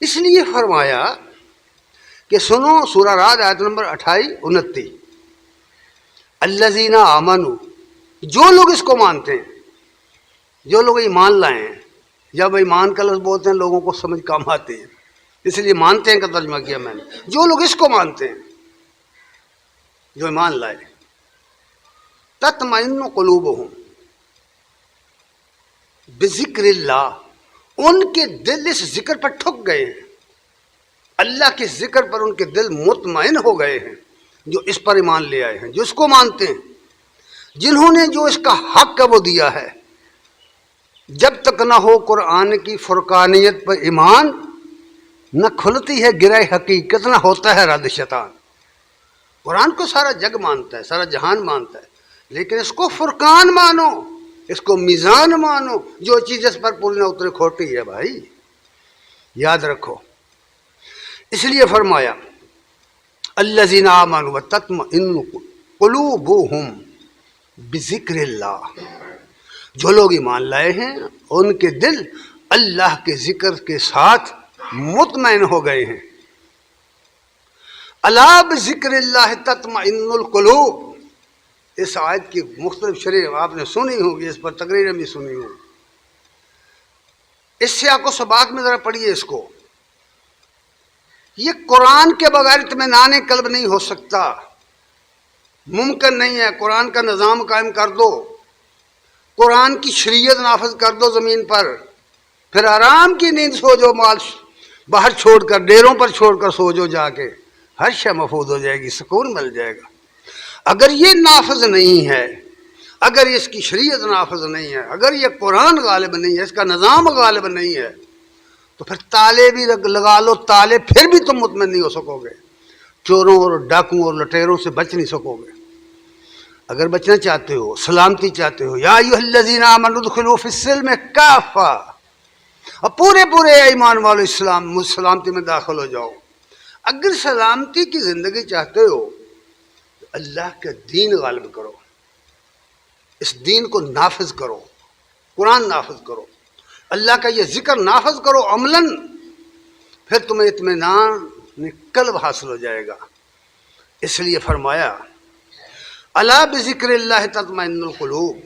اس لیے فرمایا کہ سنو سورہ رعد آیت نمبر 28-29، الذین آمنوا، جو لوگ اس کو مانتے ہیں، جو لوگ ایمان لائے ہیں. جب ایمان کا لفظ بولتے ہیں لوگوں کو سمجھ کام آتے ہیں، اس لیے مانتے ہیں کا ترجمہ کیا میں نے. جو لوگ اس کو مانتے ہیں، جو ایمان لائے، تطمئن قلوبہم بذکر اللہ، ان کے دل اس ذکر پر ٹھک گئے ہیں، اللہ کے ذکر پر ان کے دل مطمئن ہو گئے ہیں، جو اس پر ایمان لے آئے ہیں، جو اس کو مانتے ہیں، جنہوں نے جو اس کا حق ہے وہ دیا ہے. جب تک نہ ہو قرآن کی فرقانیت پر ایمان، نہ کھلتی ہے گرہ حقیقت، نہ ہوتا ہے رد شیطان. قرآن کو سارا جگ مانتا ہے، سارا جہان مانتا ہے، لیکن اس کو فرقان مانو، اس کو میزان مانو. جو چیز اس پر پوری نہ اترے کھوٹی ہے بھائی، یاد رکھو. اس لیے فرمایا الذین آمنوا وتطمئن قلوبہم بذکر اللہ، جو لوگ ایمان لائے ہیں ان کے دل اللہ کے ذکر کے ساتھ مطمئن ہو گئے ہیں. الا بذکر اللہ تطمئن القلوب، اس آیت کی مختلف شرح آپ نے سنی ہوگی، اس پر تقریریں بھی سنی ہوگی. اس سیاق و سباق میں ذرا پڑھیے اس کو. یہ قرآن کے بغیر اطمینان قلب نہیں ہو سکتا، ممکن نہیں ہے. قرآن کا نظام قائم کر دو، قرآن کی شریعت نافذ کر دو زمین پر، پھر آرام کی نیند سو جو، مال باہر چھوڑ کر ڈیروں پر چھوڑ کر سو جو، جا کے ہر شے محفوظ ہو جائے گی، سکون مل جائے گا. اگر یہ نافذ نہیں ہے، اگر اس کی شریعت نافذ نہیں ہے، اگر یہ قرآن غالب نہیں ہے، اس کا نظام غالب نہیں ہے، تو پھر تالے بھی لگا لو تالے، پھر بھی تم مطمئن نہیں ہو سکو گے. چوروں اور ڈاکوں اور لٹیروں سے بچ نہیں سکو گے. اگر بچنا چاہتے ہو، سلامتی چاہتے ہو، یا ایھا الذین آمنوا ادخلوا فی السلم کافہ، اب پورے ایمان والو اسلام سلامتی میں داخل ہو جاؤ. اگر سلامتی کی زندگی چاہتے ہو تو اللہ کا دین غالب کرو، اس دین کو نافذ کرو، قرآن نافذ کرو، اللہ کا یہ ذکر نافذ کرو عملاً، پھر تمہیں اطمینان قلب حاصل ہو جائے گا. اس لیے فرمایا الا بذکر اللہ تطمئن القلوب،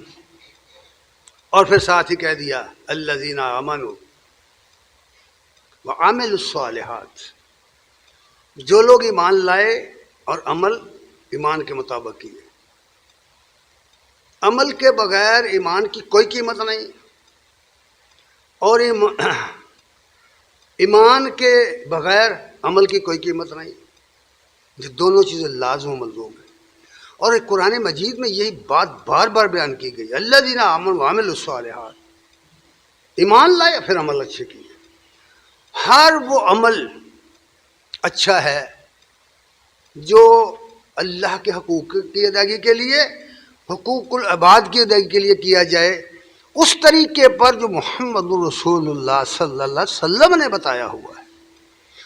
اور پھر ساتھ ہی کہہ دیا الذین آمنوا وعملوا الصالحات، جو لوگ ایمان لائے اور عمل ایمان کے مطابق کیے. عمل کے بغیر ایمان کی کوئی قیمت نہیں، اور ایمان کے بغیر عمل کی کوئی قیمت نہیں. یہ دونوں چیزیں لازم و ملزوم ہیں، اور قرآن مجید میں یہی بات بار بار بیان کی گئی. الذین آمنوا وعملوا الصالحات، ایمان لائے پھر عمل اچھے کیے. ہر وہ عمل اچھا ہے جو اللہ کے حقوق کی ادائیگی کے لیے، حقوق العباد کی ادائیگی کے لیے کیا جائے، اس طریقے پر جو محمد رسول اللہ صلی اللہ علیہ وسلم نے بتایا ہوا ہے.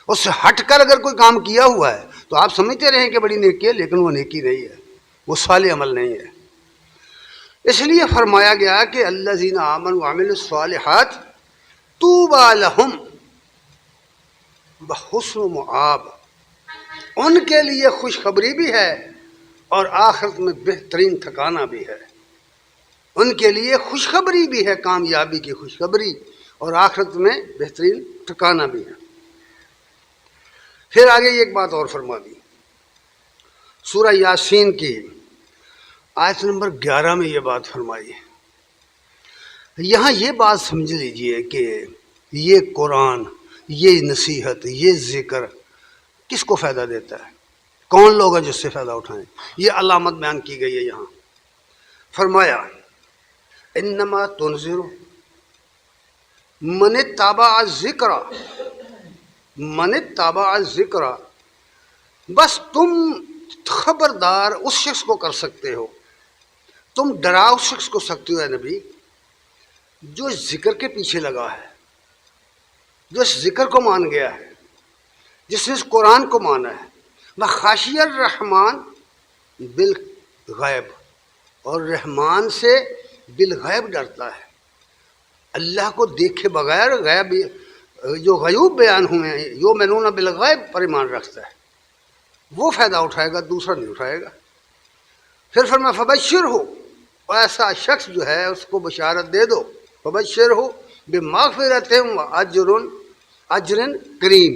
اس سے ہٹ کر اگر کوئی کام کیا ہوا ہے تو آپ سمجھتے رہیں کہ بڑی نیکی ہے، لیکن وہ نیکی نہیں ہے، وہ صالح عمل نہیں ہے. اس لیے فرمایا گیا کہ الذین آمنوا وعملوا الصالحات طوبی لہم بحسن مآب، ان کے لیے خوشخبری بھی ہے اور آخرت میں بہترین ٹھکانہ بھی ہے. ان کے لیے خوشخبری بھی ہے، کامیابی کی خوشخبری، اور آخرت میں بہترین ٹھکانہ بھی ہے. پھر آگے ایک بات اور فرما دی، سورہ یاسین کی آیت نمبر 11 میں یہ بات فرمائی ہے. یہاں یہ بات سمجھ لیجئے کہ یہ قرآن، یہ نصیحت، یہ ذکر کس کو فائدہ دیتا ہے، کون لوگ ہیں جس سے فائدہ اٹھائیں. یہ علامت بیان کی گئی ہے. یہاں فرمایا انما تنذر من اتبع الذکر، من اتبع الذکر، بس تم خبردار اس شخص کو کر سکتے ہو، تم ڈرا اس شخص کو سکتے ہو اے نبی جو ذکر کے پیچھے لگا ہے، جو اس ذکر کو مان گیا ہے، جس نے اس قرآن کو مانا ہے۔ وَخَشِيَ الرحمن بالغیب، اور رحمان سے بالغیب ڈرتا ہے، اللہ کو دیکھے بغیر غیب جو غیوب بیان ہوئے ہیں یؤمنون بالغیب پر ایمان رکھتا ہے، وہ فائدہ اٹھائے گا، دوسرا نہیں اٹھائے گا۔ پھر فرمایا فبشر ہو، اور ایسا شخص جو ہے اس کو بشارت دے دو، فبشر ہو بمغفرۃ اجر کریم،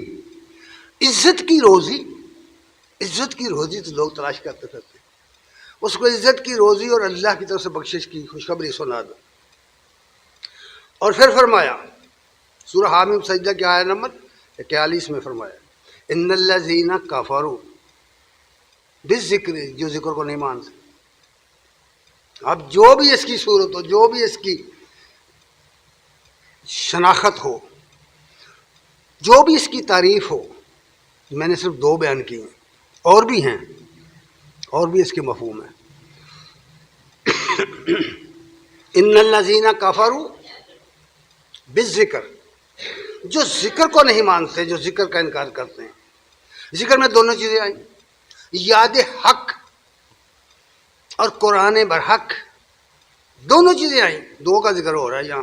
عزت کی روزی۔ عزت کی روزی تو لوگ تلاش کرتے پھرتے ہیں، اس کو عزت کی روزی اور اللہ کی طرف سے بخشش کی خوشخبری سنا دو۔ اور پھر فرمایا سورہ حامیم سجدہ کی آیت نمبر 41 میں فرمایا ان الذین کفروا بالذکر، جو ذکر کو نہیں مانتے۔ اب جو بھی اس کی صورت ہو، جو بھی اس کی شناخت ہو، جو بھی اس کی تعریف ہو، میں نے صرف 2 بیان کی ہیں، اور بھی ہیں، اور بھی اس کے مفہوم ہیں۔ ان الذین کفروا بالذکر، جو ذکر کو نہیں مانتے، جو ذکر کا انکار کرتے ہیں۔ ذکر میں 2 چیزیں آئیں، یاد حق اور قرآن برحق، دونوں چیزیں آئیں، 2 کا ذکر ہو رہا ہے یہاں۔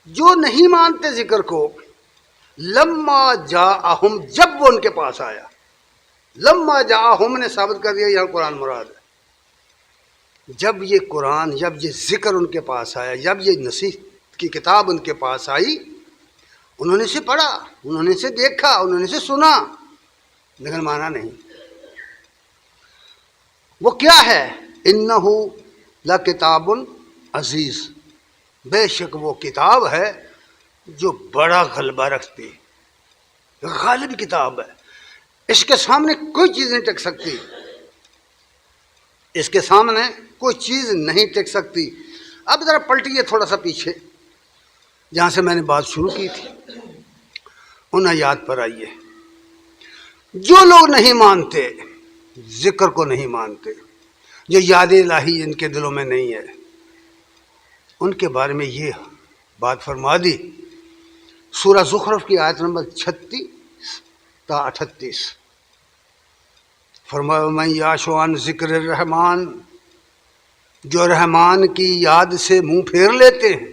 جو نہیں مانتے ذکر کو، لما جاءہم، جب وہ ان کے پاس آیا، لما جاءہم نے ثابت کر دیا یہاں قرآن مراد ہے۔ جب یہ قرآن، جب یہ ذکر ان کے پاس آیا، جب یہ نصیحت کی کتاب ان کے پاس آئی، انہوں نے اسے پڑھا، انہوں نے اسے دیکھا، انہوں نے اسے سنا، لیکن مانا نہیں۔ وہ کیا ہے؟ انہ لکتاب عزیز، بے شک وہ کتاب ہے جو بڑا غلبہ رکھتی، غالب کتاب ہے، اس کے سامنے کوئی چیز نہیں ٹک سکتی، اس کے سامنے کوئی چیز نہیں ٹک سکتی۔ اب ذرا پلٹیے تھوڑا سا پیچھے، جہاں سے میں نے بات شروع کی تھی، ان آیات پر آئیے۔ جو لوگ نہیں مانتے، ذکر کو نہیں مانتے، جو یاد الہی ان کے دلوں میں نہیں ہے، ان کے بارے میں یہ بات فرما دی سورہ زخرف کی آیت نمبر 36 تا 38۔ فرمایا من یعش عن ذکر الرحمن، جو رحمان کی یاد سے منہ پھیر لیتے ہیں،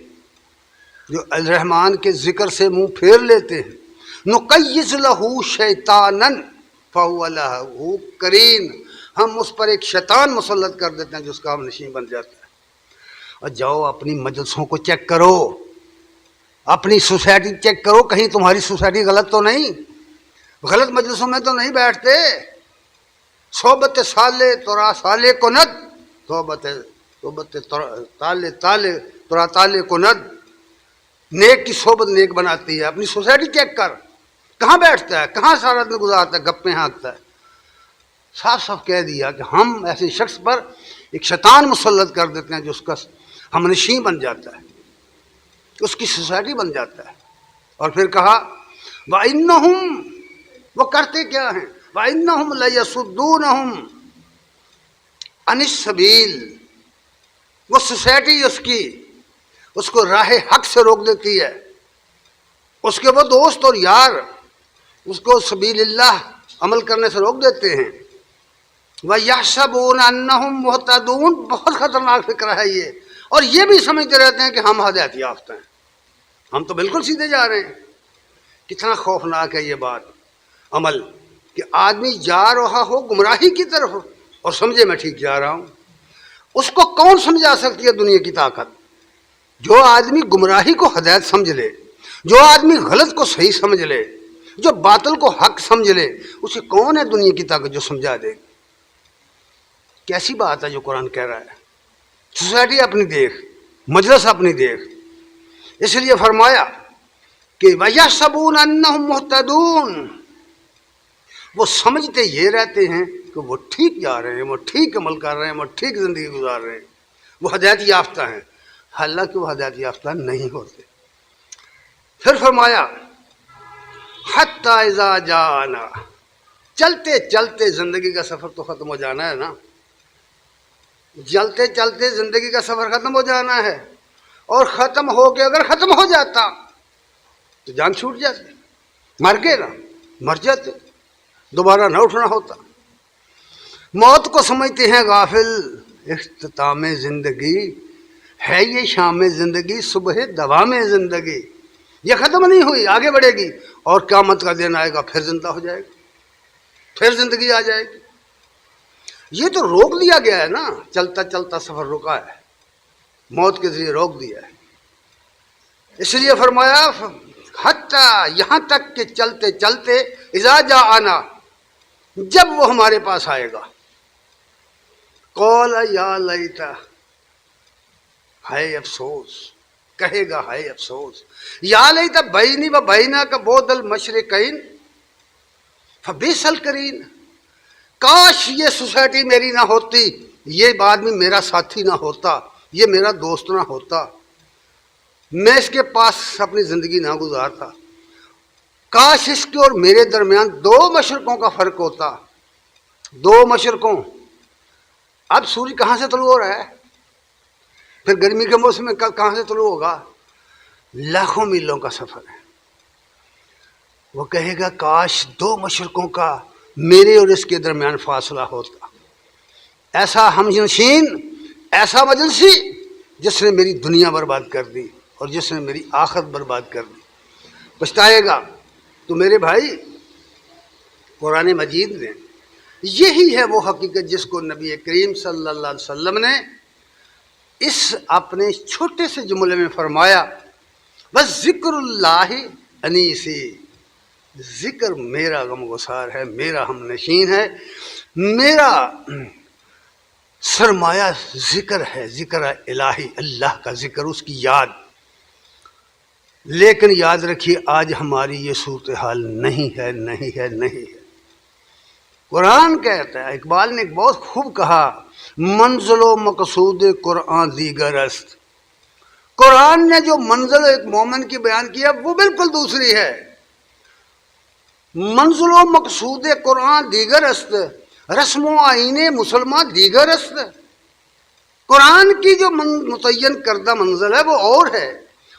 جو الرحمن کے ذکر سے منہ پھیر لیتے ہیں، نقیض لہ شیطانا فہو لہ قرین، ہم اس پر ایک شیطان مسلط کر دیتے ہیں جو اس کا ہم نشین بن جاتا ہے۔ اور جاؤ اپنی مجلسوں کو چیک کرو، اپنی سوسائٹی چیک کرو، کہیں تمہاری سوسائٹی غلط تو نہیں، غلط مجلسوں میں تو نہیں بیٹھتے۔ صحبت سالے ترا سالے کند، صحبت تالے ترا تالے کند، نیک کی صحبت نیک بناتی ہے۔ اپنی سوسائٹی چیک کر، کہاں بیٹھتا ہے، کہاں سارا دن گزارتا ہے، گپیں ہانکتا ہے۔ صاف صاف کہہ دیا کہ ہم ایسے شخص پر ایک شیطان مسلط کر دیتے ہیں جو اس کا ہم نشین بن جاتا ہے، اس کی سوسائٹی بن جاتا ہے۔ اور پھر کہا وَإِنَّهُمْ، وہ کرتے کیا ہیں، وَإِنَّهُمْ لَيَصُدُّونَهُمْ عَنِ السَّبِيلِ، وہ سوسائٹی اس کو راہ حق سے روک دیتی ہے، اس کے وہ دوست اور یار اس کو سبیل اللہ عمل کرنے سے روک دیتے ہیں۔ وَيَحْسَبُونَ أَنَّهُمْ مُهْتَدُونَ، بہت خطرناک فکر ہے یہ، اور یہ بھی سمجھتے رہتے ہیں کہ ہم ہدایت یافتہ ہیں، ہم تو بالکل سیدھے جا رہے ہیں۔ کتنا خوفناک ہے یہ بات، عمل کہ آدمی جا رہا ہو گمراہی کی طرف اور سمجھے میں ٹھیک جا رہا ہوں۔ اس کو کون سمجھا سکتی ہے دنیا کی طاقت؟ جو آدمی گمراہی کو ہدایت سمجھ لے، جو آدمی غلط کو صحیح سمجھ لے، جو باطل کو حق سمجھ لے، اسے کون ہے دنیا کی طاقت جو سمجھا دے؟ کیسی بات ہے جو قرآن کہہ رہا ہے۔ سوسائٹی اپنی دیکھ، مجلس اپنی دیکھ۔ اس لیے فرمایا کہ وَيَحْسَبُونَ أَنَّهُمْ مُهْتَدُونَ، وہ سمجھتے یہ رہتے ہیں کہ وہ ٹھیک جا رہے ہیں، وہ ٹھیک عمل کر رہے ہیں، وہ ٹھیک زندگی گزار رہے ہیں، وہ ہدایت یافتہ ہیں، حالانکہ وہ ہدایت یافتہ نہیں ہوتے۔ پھر فرمایا حَتَّى إِذَا جَاءَنَا، چلتے چلتے زندگی کا سفر تو ختم ہو جانا ہے نا، چلتے چلتے زندگی کا سفر ختم ہو جانا ہے، اور ختم ہو کے اگر ختم ہو جاتا تو جان چھوٹ جاتی، مر گئے نا، مر جاتے، دوبارہ نہ اٹھنا ہوتا۔ موت کو سمجھتے ہیں غافل، اختتام زندگی ہے یہ شام زندگی، صبح دوام زندگی، یہ ختم نہیں ہوئی، آگے بڑھے گی، اور قیامت کا دن آئے گا پھر زندہ ہو جائے گا، پھر زندگی آ جائے گی۔ یہ تو روک دیا گیا ہے نا، چلتا چلتا سفر رکا ہے، موت کے ذریعے روک دیا ہے۔ اس لیے فرمایا حتیٰ یہاں تک کہ چلتے چلتے اذا جا آنا، جب وہ ہمارے پاس آئے گا، قول یا لیتا، ہائے افسوس، کہے گا ہائے افسوس، یا لیتا بینی و بینا کا بعد المشرقین فبئس القرین، کاش یہ سوسائٹی میری نہ ہوتی، یہ آدمی میرا ساتھی نہ ہوتا، یہ میرا دوست نہ ہوتا، میں اس کے پاس اپنی زندگی نہ گزارتا، کاش اس کے اور میرے درمیان دو مشرقوں کا فرق ہوتا، دو مشرقوں۔ اب سورج کہاں سے طلوع ہو رہا ہے، پھر گرمی کے موسم میں کہاں سے طلوع ہوگا، لاکھوں میلوں کا سفر ہے۔ وہ کہے گا کاش دو مشرقوں کا میرے اور اس کے درمیان فاصلہ ہوتا، ایسا ہمنشین، ایسا مجلسی جس نے میری دنیا برباد کر دی اور جس نے میری آخرت برباد کر دی، پچھتائے گا۔ تو میرے بھائی، قرآن مجید میں یہی ہے وہ حقیقت جس کو نبی کریم صلی اللہ علیہ وسلم نے اس اپنے چھوٹے سے جملے میں فرمایا، بس ذکر اللہ انیسی، ذکر میرا غمگسار ہے، میرا ہم نشین ہے، میرا سرمایہ ذکر ہے، ذکر الہی، اللہ کا ذکر، اس کی یاد۔ لیکن یاد رکھیے آج ہماری یہ صورتحال نہیں ہے، نہیں ہے، نہیں ہے۔ قرآن کہتا ہے، اقبال نے بہت خوب کہا، منزل و مقصود قرآن دیگر است۔ قرآن نے جو منزل ایک مومن کی بیان کیا وہ بالکل دوسری ہے۔ منزل و مقصود قرآن دیگر است، رسم و آئین مسلمان دیگر است۔ قرآن کی جو متعین کردہ منزل ہے وہ اور ہے،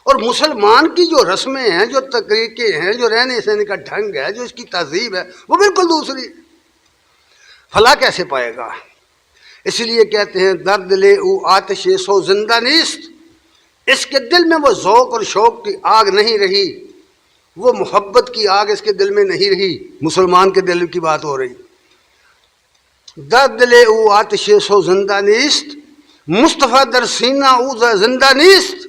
اور مسلمان کی جو رسمیں ہیں، جو طریقے ہیں، جو رہنے سہنے کا ڈھنگ ہے، جو اس کی تہذیب ہے، وہ بالکل دوسری۔ فلاح کیسے پائے گا؟ اس لیے کہتے ہیں درد لے او آتش سو زندہ نیست، اس کے دل میں وہ ذوق اور شوق کی آگ نہیں رہی، وہ محبت کی آگ اس کے دل میں نہیں رہی۔ مسلمان کے دل کی بات ہو رہی۔ درد لے او آتش سو زندہ نیست، مصطفیٰ در سینہ او زندہ نیست،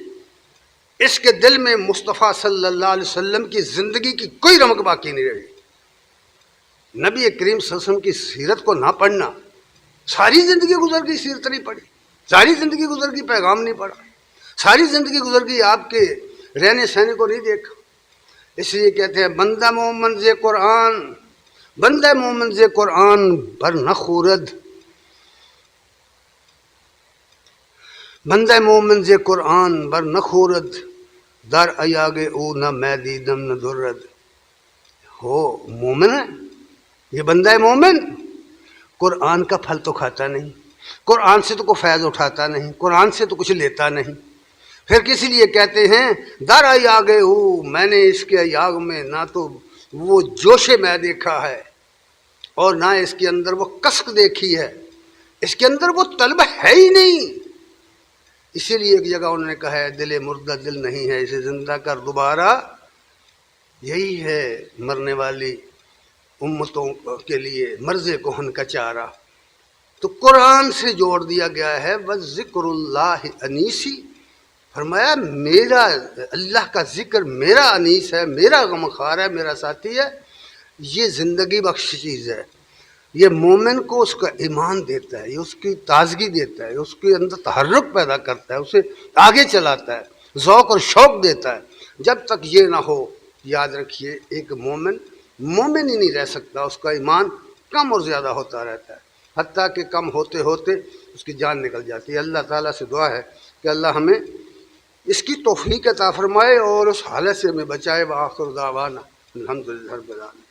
اس کے دل میں مصطفیٰ صلی اللہ علیہ وسلم کی زندگی کی کوئی رمق باقی نہیں رہی۔ نبی کریم صلی اللہ علیہ وسلم کی سیرت کو نہ پڑھنا، ساری زندگی گزر گئی سیرت نہیں پڑھی، ساری زندگی گزر گئی پیغام نہیں پڑھا، ساری زندگی گزر گئی آپ کے رہنے سہنے کو نہیں دیکھا۔ اس لیے کہتے ہیں بندہ مومن ز قرآن، بندہ مومن ز قرآن بر نخورد، بندہ مومن ز قرآن بر نخورد، در ایاگ او نہ میں دیدم نہ درد۔ ہو مومن ہے یہ بندہ مومن، قرآن کا پھل تو کھاتا نہیں، قرآن سے تو کوئی فیض اٹھاتا نہیں، قرآن سے تو کچھ لیتا نہیں، پھر کسی لیے کہتے ہیں در ایاگ او، میں نے اس کے ایاگ میں نہ تو وہ جوش میں دیکھا ہے اور نہ اس کے اندر وہ کسک دیکھی ہے، اس کے اندر وہ طلب ہے ہی نہیں۔ اسی لیے ایک جگہ انہوں نے کہا ہے دل مردہ دل نہیں ہے اسے زندہ کر دوبارہ، یہی ہے مرنے والی امتوں کے لیے مرض کہن کا چارہ۔ تو قرآن سے جوڑ دیا گیا ہے بس ذکر اللہ انیسی، فرمایا میرا اللہ کا ذکر میرا انیس ہے، میرا غمخوار ہے، میرا ساتھی ہے، یہ زندگی بخش چیز ہے۔ یہ مومن کو اس کا ایمان دیتا ہے، یہ اس کی تازگی دیتا ہے، اس کے اندر تحرک پیدا کرتا ہے، اسے آگے چلاتا ہے، ذوق اور شوق دیتا ہے۔ جب تک یہ نہ ہو، یاد رکھیے ایک مومن مومن ہی نہیں رہ سکتا، اس کا ایمان کم اور زیادہ ہوتا رہتا ہے، حتیٰ کہ کم ہوتے ہوتے اس کی جان نکل جاتی ہے۔ اللہ تعالیٰ سے دعا ہے کہ اللہ ہمیں اس کی توفیق عطا فرمائے اور اس حالت سے ہمیں بچائے۔ وآخر دعوانا الحمدللہ رب العالمین۔